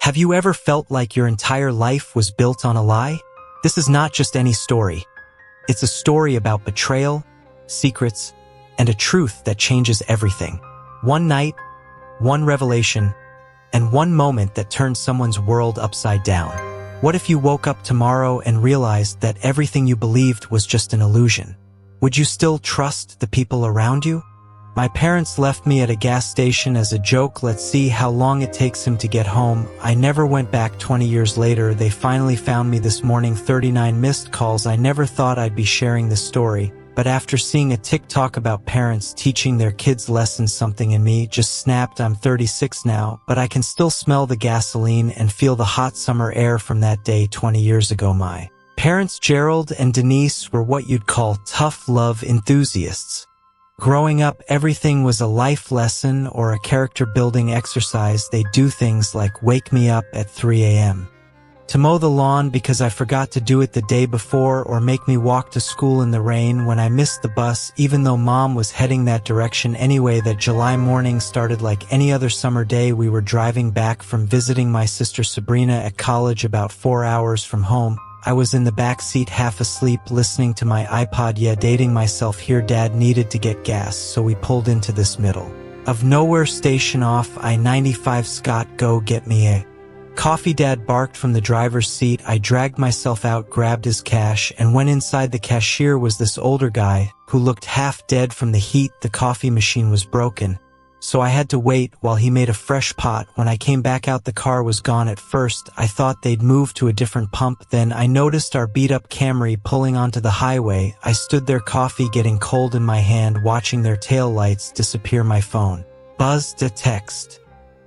Have you ever felt like your entire life was built on a lie? This is not just any story. It's a story about betrayal, secrets, and a truth that changes everything. One night, one revelation, and one moment that turned someone's world upside down. What if you woke up tomorrow and realized that everything you believed was just an illusion? Would you still trust the people around you? My parents left me at a gas station as a joke. Let's see how long it takes him to get home. I never went back. 20 years later, they finally found me this morning. 39 missed calls. I never thought I'd be sharing this story, but after seeing a TikTok about parents teaching their kids lessons, something in me just snapped. I'm 36 now, but I can still smell the gasoline and feel the hot summer air from that day 20 years ago. My parents, Gerald and Denise, were what you'd call tough love enthusiasts. Growing up, everything was a life lesson or a character-building exercise. They'd do things like wake me up at 3 a.m. to mow the lawn because I forgot to do it the day before, or make me walk to school in the rain when I missed the bus, even though Mom was heading that direction anyway. That July morning started like any other summer day. We were driving back from visiting my sister Sabrina at college, about 4 hours from home. I was in the back seat, half asleep, listening to my iPod. Yeah, dating myself here. Dad needed to get gas, so we pulled into this middle of nowhere station off I-95. Scott, go get me a coffee, Dad barked from the driver's seat. I dragged myself out, grabbed his cash, and went inside. The cashier was this older guy who looked half dead from the heat. The coffee machine was broken, so I had to wait while he made a fresh pot. When I came back out, the car was gone. At first, I thought they'd moved to a different pump. Then I noticed our beat-up Camry pulling onto the highway. I stood there, coffee getting cold in my hand, watching their taillights disappear. My phone buzzed. A text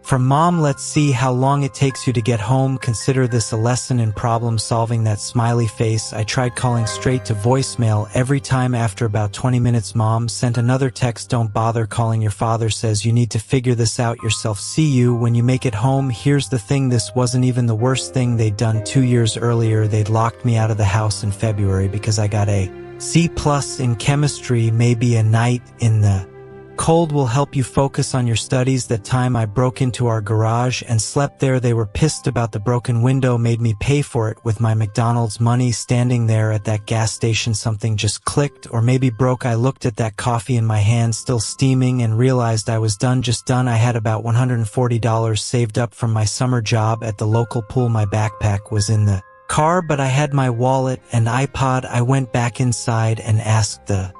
from Mom. Let's see how long it takes you to get home. Consider this a lesson in problem solving. That smiley face. I tried calling straight to voicemail every time. After about 20 minutes, Mom sent another text. Don't bother calling. Your father says you need to figure this out yourself. See you when you make it home. Here's the thing, this wasn't even the worst thing they'd done. 2 years earlier, they'd locked me out of the house in February because I got a C+ in chemistry. Maybe a night in the cold will help you focus on your studies. That time I broke into our garage and slept there. They were pissed about the broken window, made me pay for it with my McDonald's money. Standing there at that gas station, something just clicked, or maybe broke. I looked at that coffee in my hand, still steaming, and realized I was done, just done. I had about $140 saved up from my summer job at the local pool. My backpack was in the car, but I had my wallet and iPod. I went back inside and asked the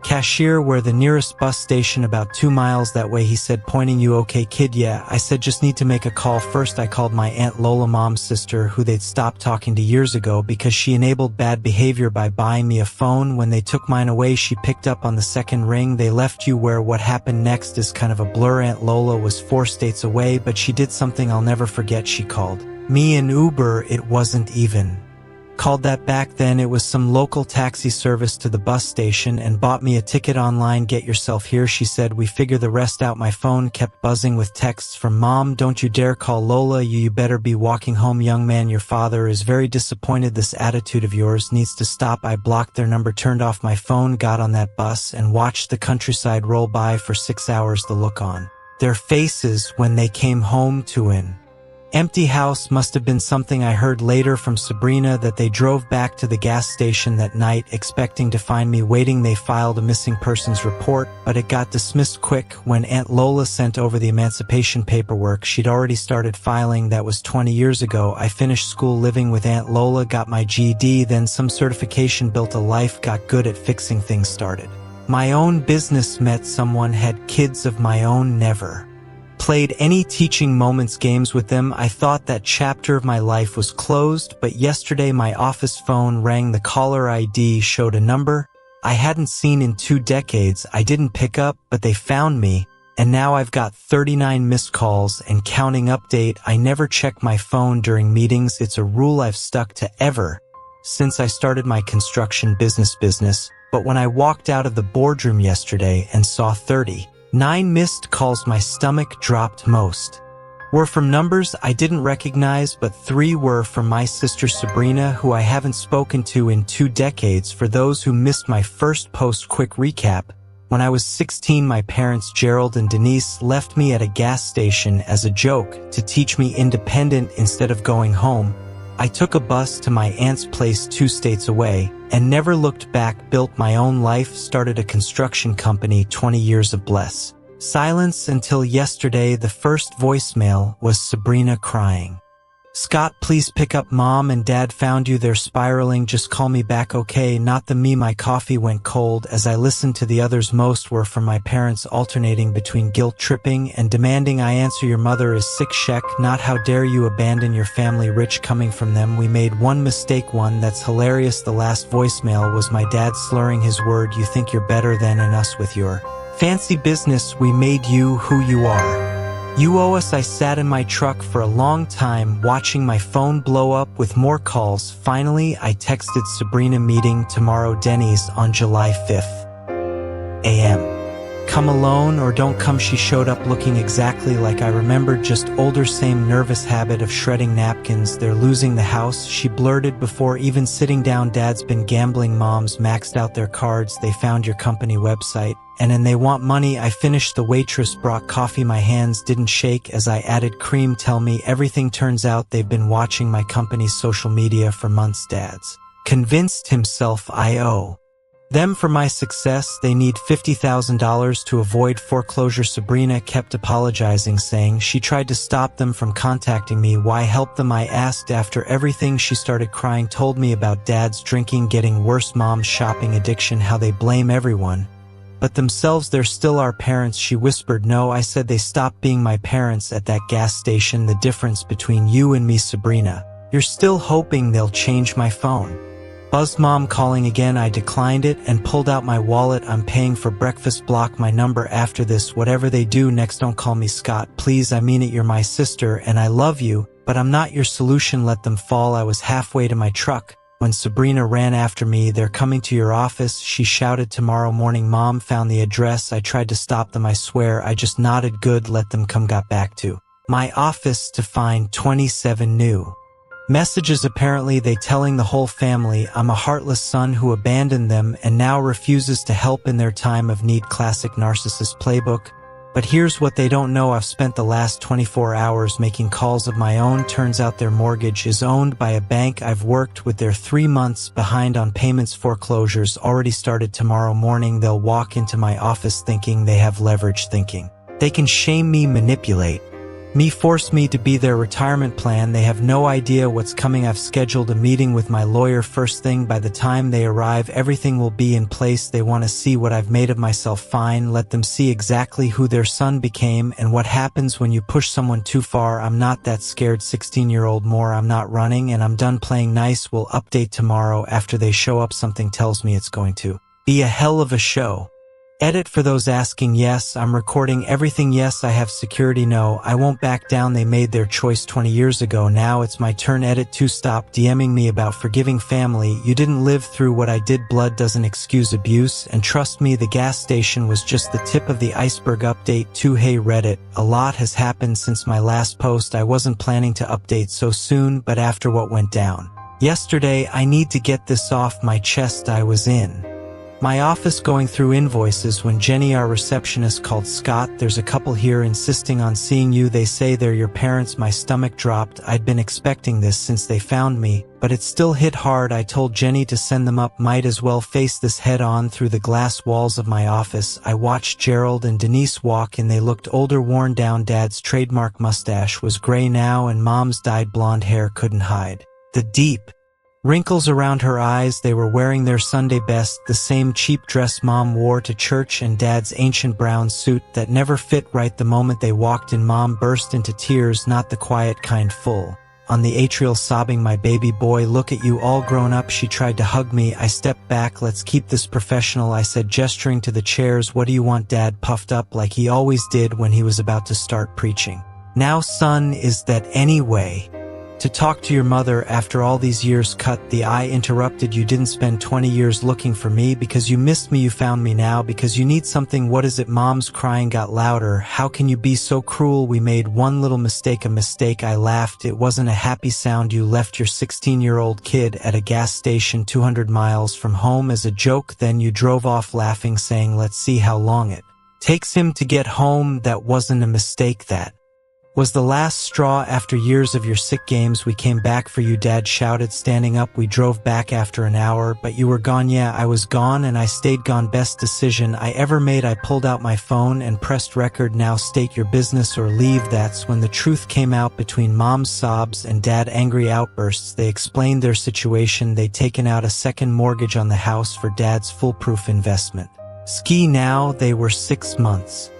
cashier where the nearest bus station. About 2 miles that way, he said, pointing. You okay, kid? Yeah. I said, just need to make a call first. I called my Aunt Lola, Mom's sister, who they'd stopped talking to years ago because she enabled bad behavior by buying me a phone. When they took mine away, she picked up on the second ring. They left you where. What happened next is kind of a blur. Aunt Lola was 4 states away, but she did something I'll never forget. She called me an Uber. It wasn't even called that back then. It was some local taxi service to the bus station, and bought me a ticket online. Get yourself here, she said. We figure the rest out. My phone kept buzzing with texts from Mom. Don't you dare call Lola. You better be walking home. Young man, your father is very disappointed. This attitude of yours needs to stop. I blocked their number, turned off my phone, got on that bus, and watched the countryside roll by for 6 hours. The look on their faces when they came home to an empty house must have been something I heard later from Sabrina, that they drove back to the gas station that night expecting to find me waiting. They filed a missing persons report, but it got dismissed quick. When Aunt Lola sent over the emancipation paperwork, she'd already started filing. That was 20 years ago. I finished school living with Aunt Lola, got my GED, then some certification, built a life, got good at fixing things, started my own business, met someone, had kids of my own. Never played any teaching moments games with them. I thought that chapter of my life was closed, but yesterday my office phone rang. The caller ID showed a number I hadn't seen in 2 decades. I didn't pick up, but they found me, and now I've got 39 missed calls and counting. Update: I never check my phone during meetings. It's a rule I've stuck to ever since I started my construction business. But when I walked out of the boardroom yesterday and saw 39 missed calls, my stomach dropped. Most were from numbers I didn't recognize, but 3 were from my sister Sabrina, who I haven't spoken to in 2 decades. For those who missed my first post, quick recap: When I was 16, my parents Gerald and Denise left me at a gas station as a joke to teach me independent instead of going home. I took a bus to my aunt's place 2 states away and never looked back, built my own life, started a construction company, 20 years of bliss. Silence until yesterday. The first voicemail was Sabrina crying. Scott, please pick up. Mom and Dad found you. They're spiraling. Just call me back, okay? Not the me. My coffee went cold as I listened to the others. Most were from my parents, alternating between guilt tripping and demanding I answer. Your mother is sick. Check. Not how dare you abandon your family. Rich coming from them. We made one mistake. One that's hilarious. The last voicemail was my dad slurring his word. You think you're better than us with your fancy business. We made you who you are. You owe us. I sat in my truck for a long time, watching my phone blow up with more calls. Finally, I texted Sabrina, meeting tomorrow, Denny's on July 5th. AM. Come alone or don't come. She showed up looking exactly like I remembered, just older, same nervous habit of shredding napkins. They're losing the house, she blurted before even sitting down. Dad's been gambling. Mom's maxed out their cards. They found your company website and they want money. I finished. The waitress brought coffee. My hands didn't shake as I added cream. Tell me everything. Turns out they've been watching my company's social media for months. Dad's convinced himself I owe them for my success. They need $50,000 to avoid foreclosure. Sabrina kept apologizing, saying she tried to stop them from contacting me. Why help them? I asked. After everything, she started crying, told me about Dad's drinking getting worse, Mom's shopping addiction, how they blame everyone but themselves. They're still our parents. She whispered. No, I said they stopped being my parents at that gas station. The difference between you and me, Sabrina. You're still hoping they'll change. My phone buzzed. Mom calling again. I declined it and pulled out my wallet. I'm paying for breakfast. Block my number after this. Whatever they do next, don't call me. Scott, please. I mean it. You're my sister and I love you, but I'm not your solution. Let them fall. I was halfway to my truck when Sabrina ran after me. They're coming to your office, she shouted. Tomorrow morning. Mom found the address. I tried to stop them. I swear I just nodded. Good, let them come. Got back to my office to find 27 new messages. Apparently they telling the whole family I'm a heartless son who abandoned them and now refuses to help in their time of need. Classic narcissist playbook. But here's what they don't know. I've spent the last 24 hours making calls of my own. Turns out their mortgage is owned by a bank. I've worked with their 3 months behind on payments. Foreclosures already started. Tomorrow morning they'll walk into my office thinking they have leverage, thinking they can shame me, manipulate me, force me to be their retirement plan. They have no idea what's coming. I've scheduled a meeting with my lawyer first thing. By the time they arrive, everything will be in place. They want to see what I've made of myself. Fine, let them see exactly who their son became and what happens when you push someone too far. I'm not that scared. 16-year-old more. I'm not running and I'm done playing nice. We'll update tomorrow after they show up. Something tells me it's going to be a hell of a show. Edit for those asking. Yes, I'm recording everything. Yes, I have security. No, I won't back down. They made their choice 20 years ago. Now it's my turn. Edit 2. Stop DMing me about forgiving family. You didn't live through what I did. Blood doesn't excuse abuse. And trust me, the gas station was just the tip of the iceberg. Update 2. Hey Reddit, a lot has happened since my last post. I wasn't planning to update so soon, but after what went down yesterday, I need to get this off my chest. I was in my office going through invoices when Jenny, our receptionist, called. Scott, there's a couple here insisting on seeing you. They say they're your parents. My stomach dropped. I'd been expecting this since they found me, but it still hit hard. I told Jenny to send them up. Might as well face this head on. Through the glass walls of my office, I watched Gerald and Denise walk in. They looked older, worn down. Dad's trademark mustache was gray now and Mom's dyed blonde hair couldn't hide the deep wrinkles around her eyes. They were wearing their Sunday best, the same cheap dress Mom wore to church, and Dad's ancient brown suit that never fit right. The moment they walked in, Mom burst into tears, not the quiet kind, full on the atrial, sobbing, my baby boy, look at you, all grown up. She tried to hug me. I stepped back. Let's keep this professional, I said, gesturing to the chairs. What do you want? Dad puffed up like he always did when he was about to start preaching. Now son, is that anyway? To talk to your mother after all these years. Cut the I interrupted. You didn't spend 20 years looking for me because you missed me. You found me now because you need something. What is it? Mom's crying got louder. How can you be so cruel? We made one little mistake. A mistake. I laughed. It wasn't a happy sound. You left your 16-year-old kid at a gas station 200 miles from home as a joke. Then you drove off laughing, saying, let's see how long it takes him to get home. That wasn't a mistake. That was the last straw. After years of your sick games, we came back for you, Dad shouted, standing up. We drove back after an hour, but you were gone. Yeah, I was gone and I stayed gone. Best decision I ever made. I pulled out my phone and pressed record. Now state your business or leave. That's when the truth came out. Between Mom's sobs and Dad angry outbursts, they explained their situation. They'd taken out a second mortgage on the house for Dad's foolproof investment. Ski now. They were 6 months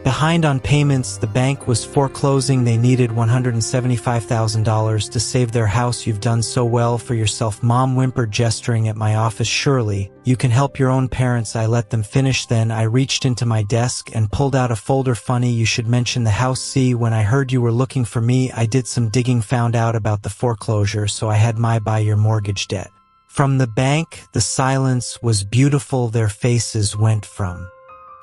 behind on payments. The bank was foreclosing. They needed $175,000 to save their house. You've done so well for yourself, Mom whimpered, gesturing at my office. Surely you can help your own parents. I let them finish. Then I reached into my desk and pulled out a folder. Funny you should mention the house. See, when I heard you were looking for me, I did some digging, found out about the foreclosure, so I had my buy your mortgage debt from the bank. The silence was beautiful. Their faces went from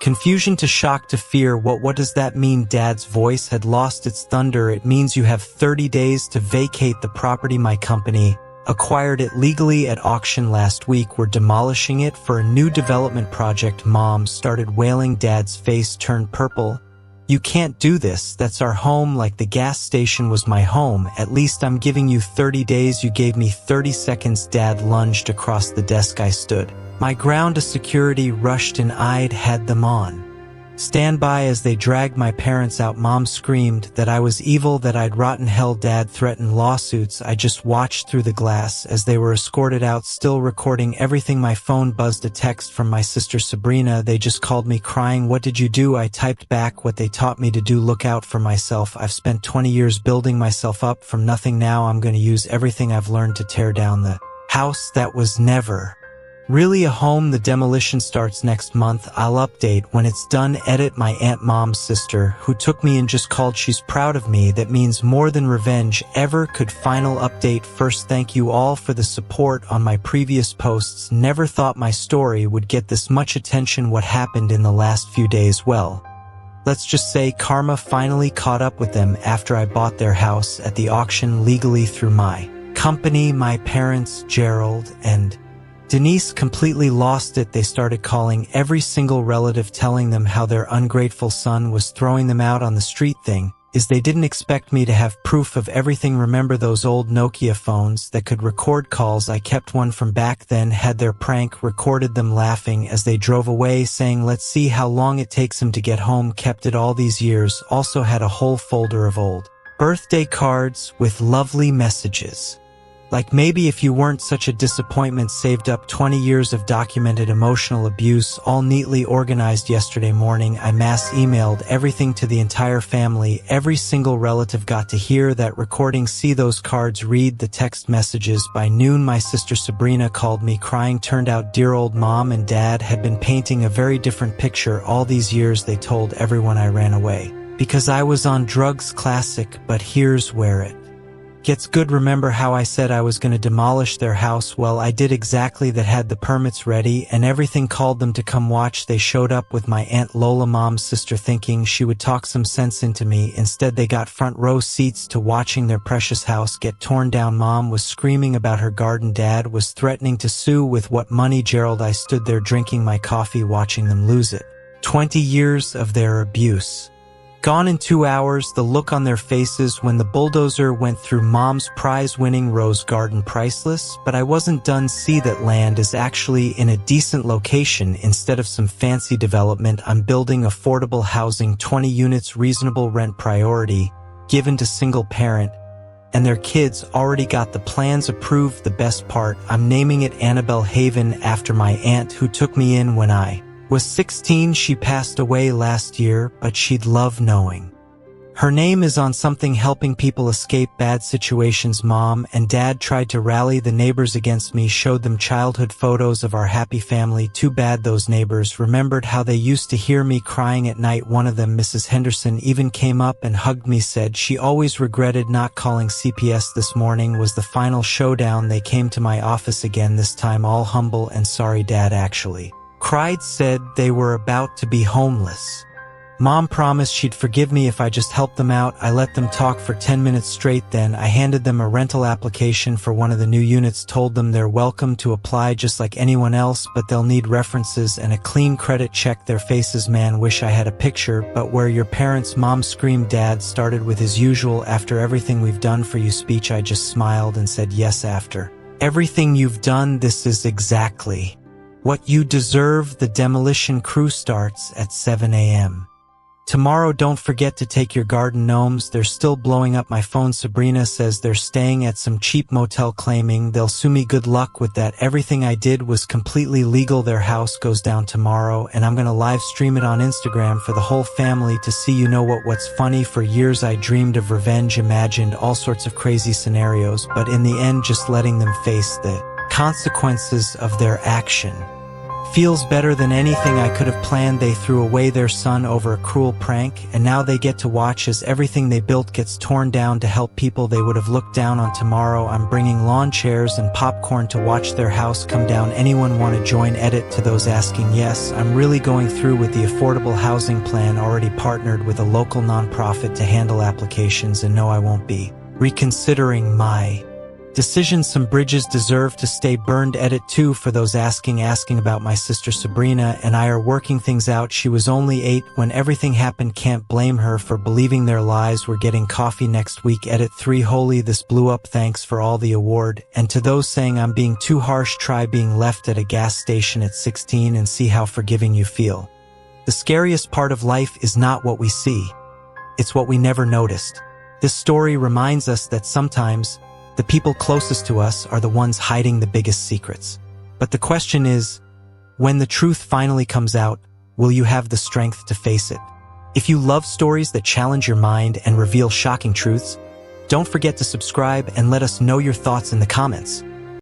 confusion to shock to fear. What does that mean? Dad's voice had lost its thunder. It means you have 30 days to vacate the property. My company acquired it legally at auction last week. We're demolishing it for a new development project. Mom started wailing. Dad's face turned purple. You can't do this. That's our home, like the gas station was my home. At least I'm giving you 30 days. You gave me 30 seconds. Dad lunged across the desk. I stood my ground. A security rushed and I'd had them on standby as they dragged my parents out. Mom screamed that I was evil, that I'd rotten hell. Dad threatened lawsuits. I just watched through the glass as they were escorted out, still recording everything. My phone buzzed. A text from my sister Sabrina. They just called me crying. What did you do? I typed back what they taught me to do. Look out for myself. I've spent 20 years building myself up from nothing. Now I'm going to use everything I've learned to tear down the house that was never really a home. The demolition starts next month. I'll update when it's done. Edit. My Aunt Mom's sister, who took me in, just called. She's proud of me. That means more than revenge ever could. Final update. First, thank you all for the support on my previous posts. Never thought my story would get this much attention. What happened in the last few days? Well, let's just say karma finally caught up with them after I bought their house at the auction legally through my company. My parents, Gerald and Denise, completely lost it. They started calling every single relative, telling them how their ungrateful son was throwing them out on the street. Thing is, they didn't expect me to have proof of everything. Remember those old Nokia phones that could record calls? I kept one from back then, had their prank, recorded them laughing as they drove away, saying, let's see how long it takes him to get home. Kept it all these years. Also had a whole folder of old birthday cards with lovely messages. Like maybe if you weren't such a disappointment. Saved up 20 years of documented emotional abuse, all neatly organized. Yesterday morning, I mass emailed everything to the entire family. Every single relative got to hear that recording. See those cards, read the text messages. By noon, my sister Sabrina called me crying. Turned out dear old Mom and Dad had been painting a very different picture. All these years they told everyone I ran away because I was on drugs. Classic, but here's where it gets good. Remember how I said I was going to demolish their house? Well, I did exactly that. Had the permits ready and everything. Called them to come watch. They showed up with my Aunt Lola, Mom's sister, thinking she would talk some sense into me. Instead, they got front row seats to watching their precious house get torn down. Mom was screaming about her garden. Dad was threatening to sue. With what money? Gerald. I stood there drinking my coffee, watching them lose it. 20 years of their abuse gone in 2 hours. The look on their faces when the bulldozer went through Mom's prize-winning rose garden. Priceless. But I wasn't done. See, that land is actually in a decent location. Instead of some fancy development, I'm building affordable housing. 20 units, reasonable rent, priority given to single parent and their kids. Already got the plans approved. The best part, I'm naming it Annabelle Haven after my aunt who took me in when I was 16. She passed away last year, but she'd love knowing Her name is on something helping people escape bad situations. Mom and Dad tried to rally the neighbors against me, showed them childhood photos of our happy family. Too bad those neighbors remembered how they used to hear me crying at night. One of them, Mrs. Henderson, even came up and hugged me, said she always regretted not calling CPS. This morning was the final showdown. They came to my office again, this time all humble and sorry. Dad actually cried, said they were about to be homeless. Mom promised she'd forgive me if I just helped them out. I let them talk for 10 minutes straight. Then I handed them a rental application for one of the new units, told them they're welcome to apply just like anyone else, but they'll need references and a clean credit check. Their faces, man, wish I had a picture. But where your parents? Mom screamed. Dad started with his usual, after everything we've done for you speech. I just smiled and said, yes, after everything you've done, this is exactly what you deserve. The demolition crew starts at 7 a.m. tomorrow. Don't forget to take your garden gnomes. They're still blowing up my phone. Sabrina says they're staying at some cheap motel, claiming they'll sue me. Good luck with that. Everything I did was completely legal. Their house goes down tomorrow, and I'm gonna live stream it on Instagram for the whole family to see. You know what's funny? For years I dreamed of revenge, imagined all sorts of crazy scenarios, but in the end just letting them face the consequences of their action feels better than anything I could have planned. They threw away their son over a cruel prank, and now they get to watch as everything they built gets torn down to help people they would have looked down on. Tomorrow I'm bringing lawn chairs and popcorn to watch their house come down. Anyone want to join? Edit to those asking. Yes, I'm really going through with the affordable housing plan, already partnered with a local nonprofit to handle applications, and no, I won't be reconsidering my decision. Some bridges deserve to stay burned. Edit 2 for those asking about my sister. Sabrina and I are working things out. She was only 8 when everything happened. Can't blame her for believing their lies. We're getting coffee next week. Edit 3 holy, this blew up. Thanks for all the award. And to those saying I'm being too harsh, try being left at a gas station at 16 and see how forgiving you feel. The scariest part of life is not what we see, it's what we never noticed. This story reminds us that sometimes the people closest to us are the ones hiding the biggest secrets. But the question is, when the truth finally comes out, will you have the strength to face it? If you love stories that challenge your mind and reveal shocking truths, don't forget to subscribe and let us know your thoughts in the comments.